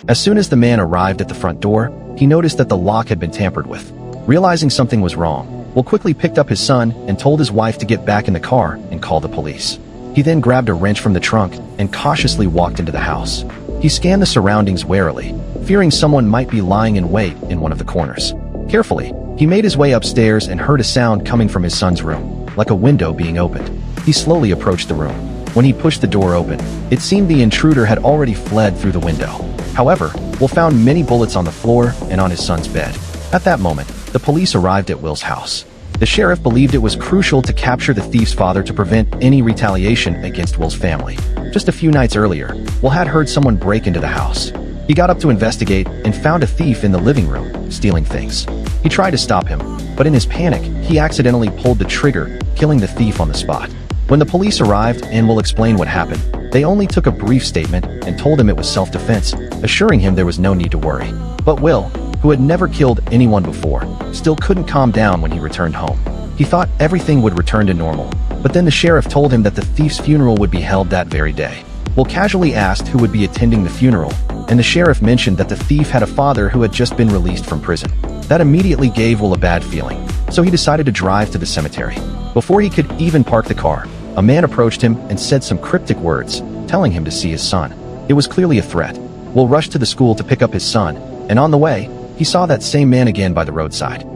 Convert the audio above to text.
As soon as the man arrived at the front door, he noticed that the lock had been tampered with. Realizing something was wrong, Will quickly picked up his son and told his wife to get back in the car and call the police. He then grabbed a wrench from the trunk and cautiously walked into the house. He scanned the surroundings warily, fearing someone might be lying in wait in one of the corners. Carefully, he made his way upstairs and heard a sound coming from his son's room, like a window being opened. He slowly approached the room. When he pushed the door open, it seemed the intruder had already fled through the window. However, Will found many bullets on the floor and on his son's bed. At that moment, the police arrived at Will's house. The sheriff believed it was crucial to capture the thief's father to prevent any retaliation against Will's family. Just a few nights earlier, Will had heard someone break into the house. He got up to investigate and found a thief in the living room, stealing things. He tried to stop him, but in his panic, he accidentally pulled the trigger, killing the thief on the spot. When the police arrived and Will explained what happened, they only took a brief statement and told him it was self-defense, assuring him there was no need to worry. But Will, who had never killed anyone before, still couldn't calm down when he returned home. He thought everything would return to normal, but then the sheriff told him that the thief's funeral would be held that very day. Will casually asked who would be attending the funeral, and the sheriff mentioned that the thief had a father who had just been released from prison. That immediately gave Will a bad feeling, so he decided to drive to the cemetery. Before he could even park the car, a man approached him and said some cryptic words, telling him to see his son. It was clearly a threat. Will rushed to the school to pick up his son, and on the way, he saw that same man again by the roadside.